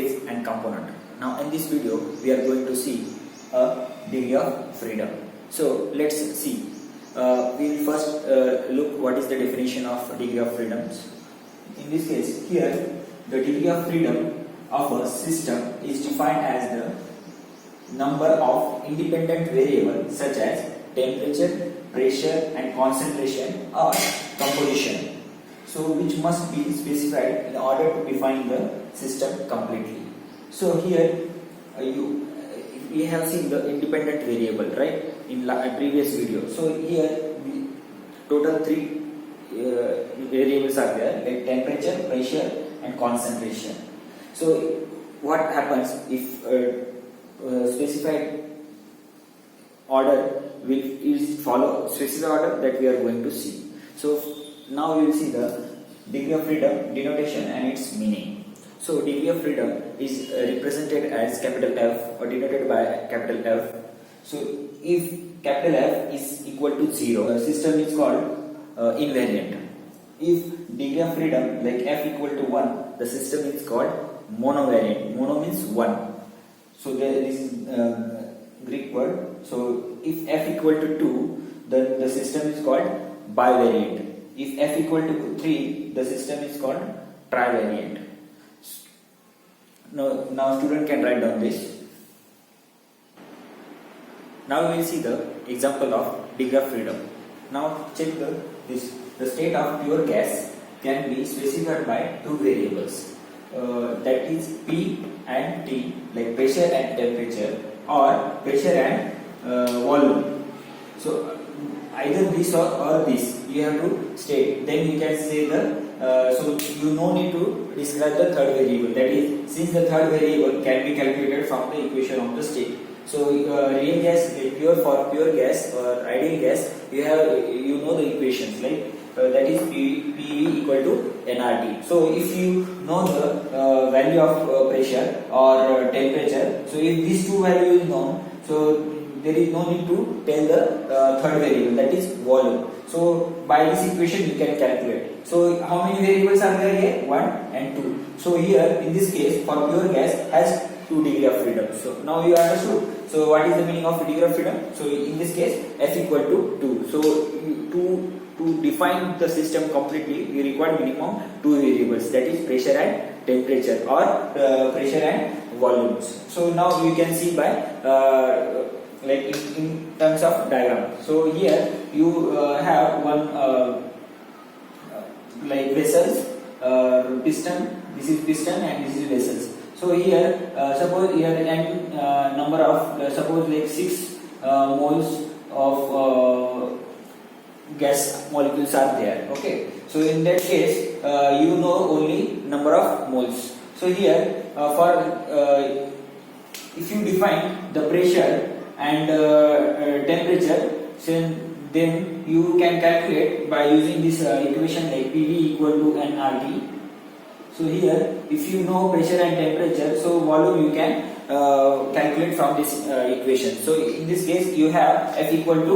phase and component. Now in this video we are going to see a degree of freedom. So let's see. We will first look what is the definition of degree of freedoms. In this case here the degree of freedom of a system is defined as the number of independent variables such as temperature, pressure and concentration or composition. So which must be specified in order to define the system completely. So here we have seen the independent variable, right, in previous video. So here total three variables are there, like temperature, pressure and concentration. So what happens if specified order will follow specific order that we are going to see. So now we will see the degree of freedom denotation and its meaning. So degree of freedom is represented as capital F or denoted by capital F. So if capital F is equal to 0, the system is called invariant. If degree of freedom like F equal to 1, the system is called monovariant. Mono means 1. So this is Greek word. So if F equal to 2, then the system is called bivariant. If F equal to 3, the system is called trivariant. Now student can write down this. Now we will see the example of degree of freedom. Now check this. The state of pure gas can be specified by two variables. That is P and T, like pressure and temperature, or pressure and volume. So either this or this you have to state. Then you can say so you no need to describe the third variable. That is, since the third variable can be calculated from the equation of the state. So real gas, for pure gas or ideal gas, you know the equations, like that is PV equal to nRT. So if you know the value of pressure or temperature, so if these two values is known, so there is no need to tell the third variable, that is volume. So by this equation you can calculate. So how many variables are there here? 1 and 2. So here in this case for pure gas has 2 degree of freedom. So now you understood. So what is the meaning of degree of freedom? So in this case F equal to 2. So to define the system completely, we require minimum 2 variables, that is pressure and temperature or pressure and volumes. So now you can see by like in terms of diagram. So here you have one like vessels, piston. This is piston and this is vessels. So here suppose here n number of suppose like 6 moles of gas molecules are there. Okay, so in that case you know only number of moles. So here if you define the pressure and temperature, then you can calculate by using this equation like PV equal to nRT. So here if you know pressure and temperature, so volume you can calculate from this equation. So in this case you have F equal to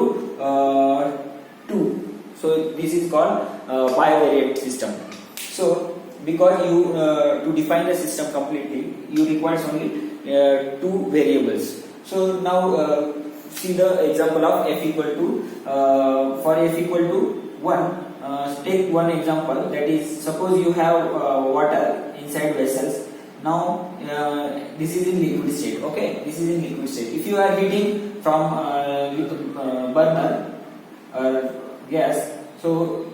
2. So this is called bivariate system. So because you to define the system completely, you require only 2 variables. So now see the example of F equal to for F equal to 1. Take one example, that is suppose you have water inside vessels. Now this is in liquid state. Okay, this is in liquid state. If you are heating from burner gas, so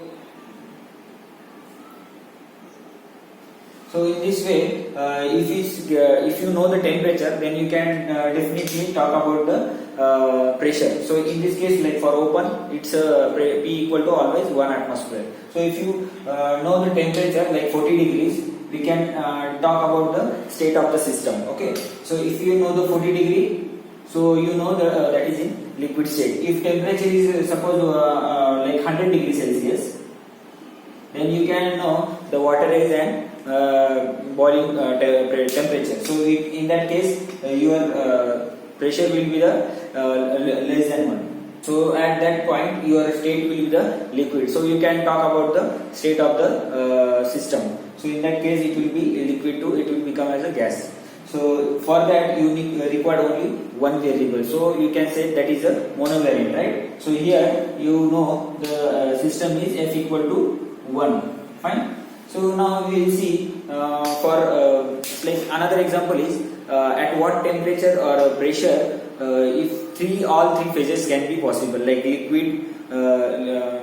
in this way, if you know the temperature, then you can definitely talk about the pressure. So in this case, like for open, it's P equal to always 1 atmosphere. So if you know the temperature like 40 degrees, we can talk about the state of the system. Okay. So if you know the 40 degree, so you know that is in liquid state. If temperature is suppose like 100 degrees Celsius, then you can know the water is an boiling temperature. So in that case your pressure will be the less than 1. So at that point your state will be the liquid. So you can talk about the state of the system. So in that case it will be liquid to it will become as a gas. So for that you require only one variable. So you can say that is a monovariant, right? So here you know the system is f equal to 1. Fine. So now we will see for like another example is at what temperature or pressure if all three phases can be possible, like liquid,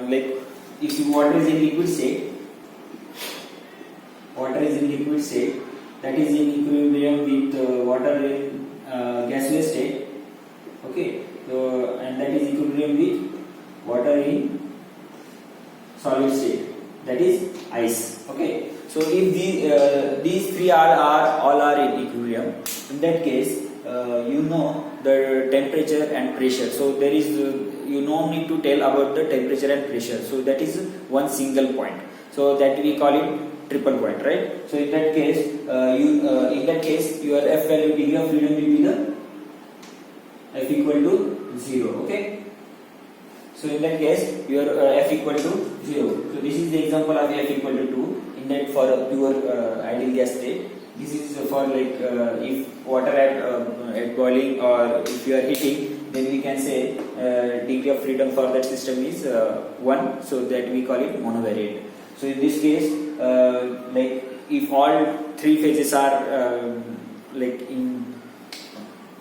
like if water is in liquid state, that is in equilibrium with water in gaseous state, okay, so, and that is equilibrium with water in solid state, that is ice, okay. So if these three all are in equilibrium, in that case you know the temperature and pressure. So there is you no need to tell about the temperature and pressure. So that is one single point. So that we call it triple point, right? So in that case your f value, degree of freedom will be the f equal to 0, okay. So in that case your f equal to 0. So this is the example of f equal to 2. In that for a pure ideal gas state. This is for like if water at boiling or if you are heating, then we can say degree of freedom for that system is 1. So that we call it monovariant. So in this case, like if all three phases are like in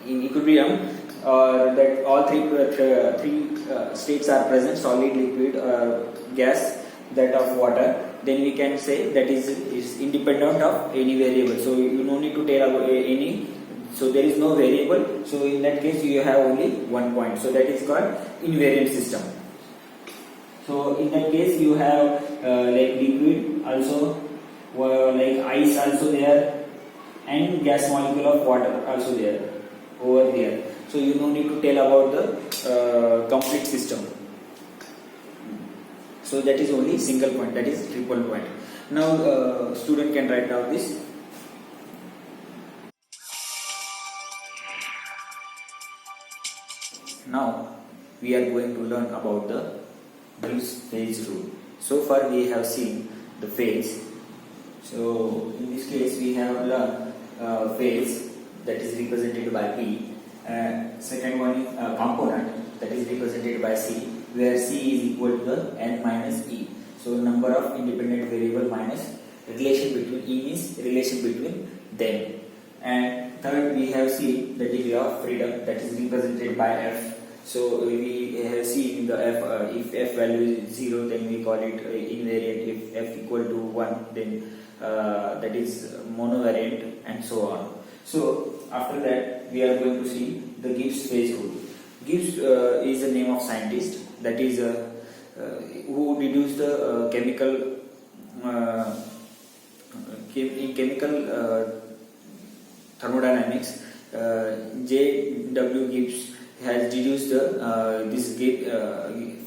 equilibrium, or that all three states are present, solid, liquid, gas, that of water, then we can say that is independent of any variable. So you no need to tell about any. So there is no variable. So in that case you have only one point. So that is called invariant system. So in that case you have like liquid also, like ice also there, and gas molecule of water also there over there. So you no need to tell about the complete system. So that is only single point, that is triple point. Now student can write down this. Now we are going to learn about the Gibbs phase rule. So far we have seen the phase. So in this case we have learned phase, that is represented by P. Second one is component, that is represented by C, where C is equal to the n minus E. So number of independent variable minus relation between E means relation between them. And third we have seen the degree of freedom, that is represented by F. So we have seen the F, if F value is 0 then we call it invariant, if F equal to 1 then that is monovariant, and so on. So after that we are going to see the Gibbs phase rule. Gibbs is the name of scientist, that is who deduced the chemical thermodynamics. J.W. Gibbs has deduced this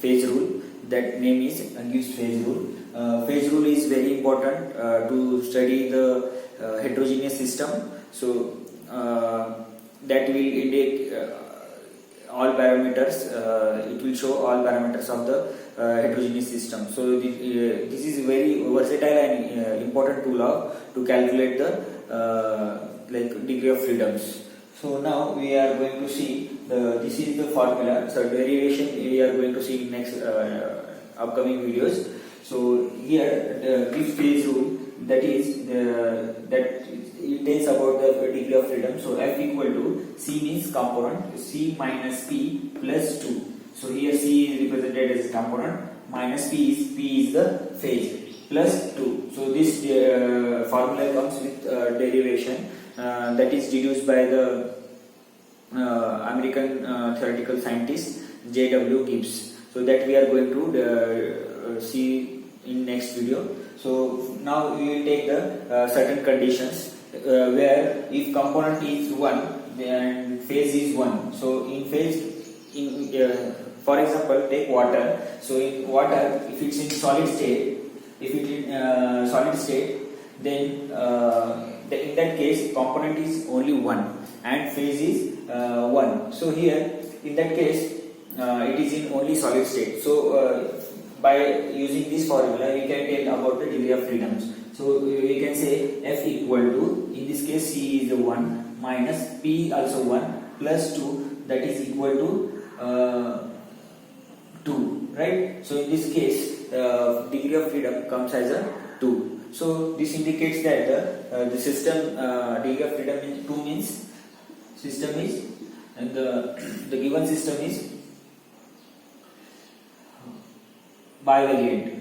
phase rule. That name is Gibbs phase rule. Phase rule is very important to study the heterogeneous system. So that will indicate all parameters. It will show all parameters of the heterogeneous system. So this is very versatile and important tool to calculate the like degree of freedoms. So now we are going to see this is the formula. So derivation we are going to see in next upcoming videos. So here the Gibbs phase rule, that is that it tells about the degree of freedom. So F equal to C means component, C minus P plus 2. So here C is represented as component, minus P is the phase, plus 2. So this formula comes with derivation that is deduced by the American theoretical scientist J.W. Gibbs. So that we are going to see in next video. So now we will take the certain conditions where if component is 1 then phase is 1. So in phase, for example take water. So in water, if it's in solid state, then in that case component is only 1 and phase is 1. So here in that case it is in only solid state. So by using this formula we can tell about the degree of freedoms. So we can say F equal to, in this case C is the 1 minus P also 1 plus 2, that is equal to 2, right? So in this case degree of freedom comes as a 2. So this indicates that the system degree of freedom is 2 means system is, and the given system is bivariant.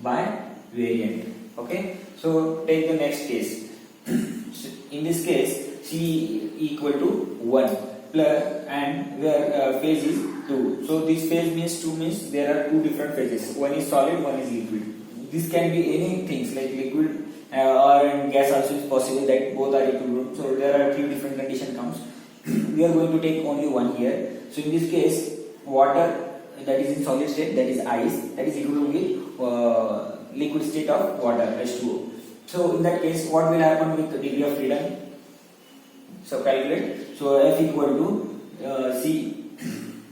Bivariant. Okay. So take the next case. In this case, C equal to 1 plus, and where phase is 2. So this phase means 2 means there are two different phases. One is solid, one is liquid. This can be any things like liquid or in gas also is possible that both are equilibrium. So there are three different condition comes. We are going to take only one here. So in this case, water that is in solid state, that is ice, that is equivalent with liquid state of water, H2O. So in that case, what will happen with the degree of freedom? So calculate. So F equal to C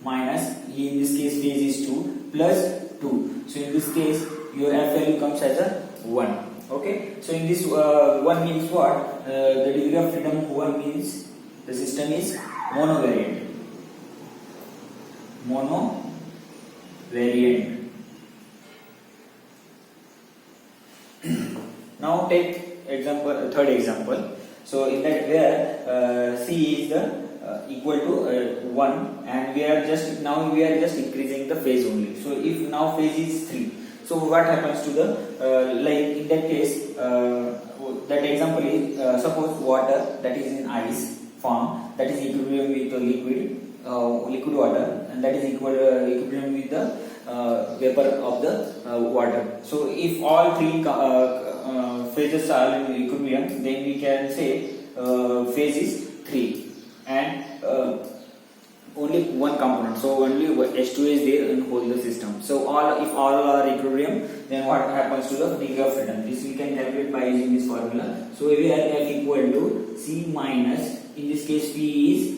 minus, in this case phase is 2 plus 2. So in this case your F value comes as a 1. Okay. So in this 1 means what? The degree of freedom 1 means the system is monovariant. Monovariant. Now take example, third example. So in that where C is the equal to 1, and we are just increasing the phase only. So if now phase is 3, so what happens to the like in that case, that example is suppose water that is in ice form, that is equilibrium with the liquid water, and that is equilibrium with the vapor of the water. So if all three phases are in equilibrium, then we can say phase is 3 and only one component. So only H2 is there in whole the system. So if all are equilibrium, then what happens to the degree of freedom? This we can calculate by using this formula. So we have F equal to C minus, in this case P is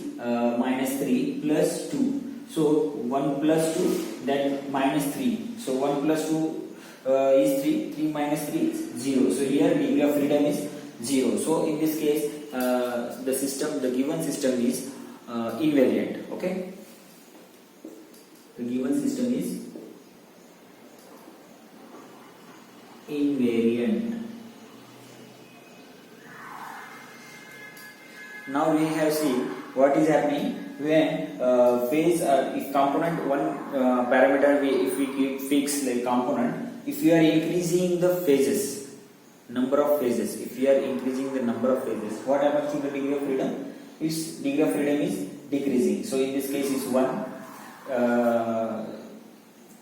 minus 3 plus 2. So 1 plus 2, that minus 3. So 1 plus 2 is 3. 3 minus 3 is 0. So here degree of freedom is 0. So in this case the given system is invariant. Okay. The given system is invariant. Now we have seen what is happening when phase, if component one parameter if we keep fixed like component, if we are increasing the phases, number of phases, if we are increasing the number of phases, what happens to the degree of freedom? Its degree of freedom is decreasing. So in this case is 1,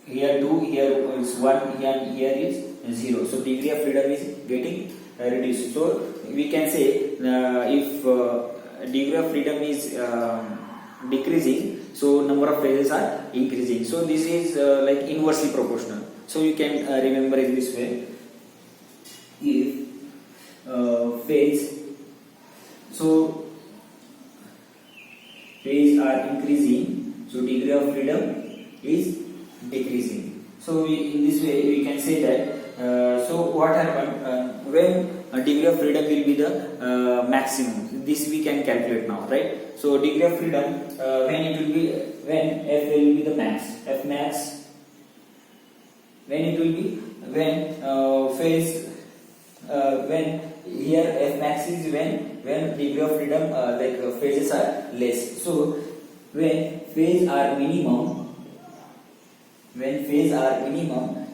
here 2, here is 1, here is 0. So degree of freedom is getting reduced. So we can say if degree of freedom is decreasing, so number of phases are increasing. So this is like inversely proportional. So you can remember in this way. If phase, so phase are increasing, so degree of freedom is decreasing. So in this way we can say that so what happened when degree of freedom will be the maximum, this we can calculate now, right? So degree of freedom when it will be, when F will be the max, F max, when it will be, when phase when here F max is when degree of freedom like phases are less. So when phase are minimum,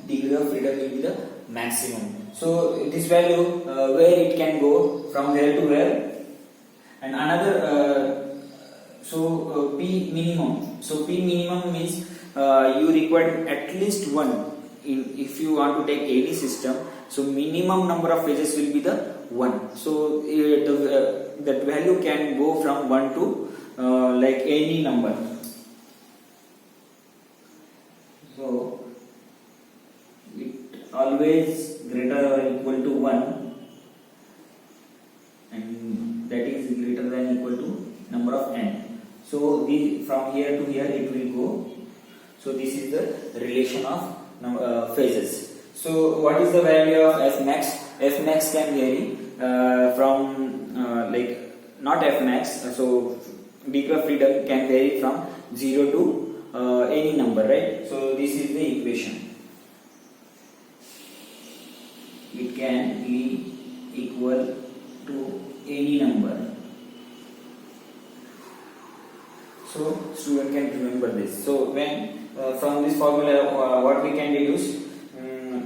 degree of freedom will be the maximum. So this value where it can go from where to where, and another P minimum. So P minimum means you require at least one if you want to take any system. So minimum number of phases will be the 1. So that value can go from 1 to like any number. So it always greater or equal to 1, and that is greater than equal to number of n. So from here to here it will go. So this is the relation of phases. So what is the value of f max? F max can vary from like not f max. So degree of freedom can vary from 0 to any number, right? So this is the equation. It can be equal to any number. So student can remember this. So when from this formula, what we can deduce,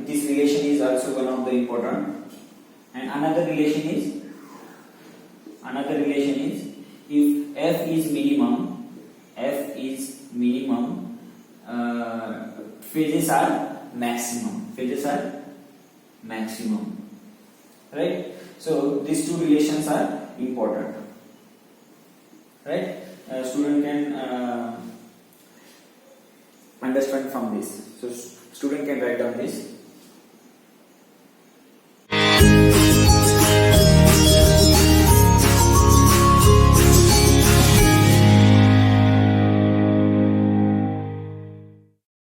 this relation is also one of the important. And another relation is if f is minimum, phases are maximum, right? So these two relations are important, right? Student can understand from this. So student can write down this.